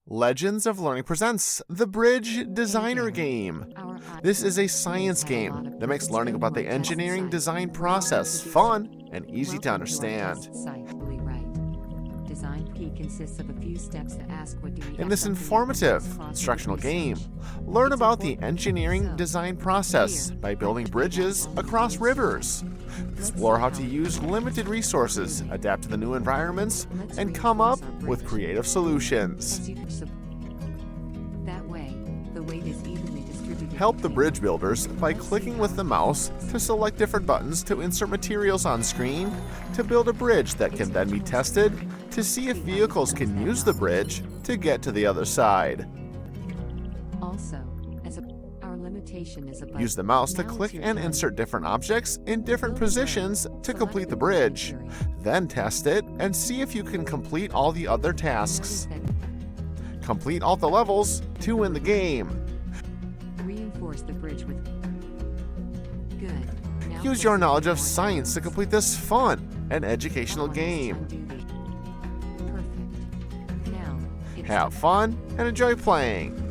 Legends of Learning presents the Bridge Designer Game. This is a science game that makes learning about the engineering design process fun and easy to understand. In this informative instructional game, learn about the engineering design process by building bridges across rivers. Explore how to use limited resources, adapt to the new environments, and come up with creative solutions. Help the bridge builders by clicking with the mouse to select different buttons to insert materials on screen to build a bridge that can then be tested to see if vehicles can use the bridge to get to the other side. Use the mouse to click and insert different objects in different positions to complete the bridge. Then test it and see if you can complete all the other tasks. Complete all the levels to win the game. Reinforce the bridge with good. Use your knowledge of science to complete this fun and educational game. Perfect. Now, Have fun and enjoy playing.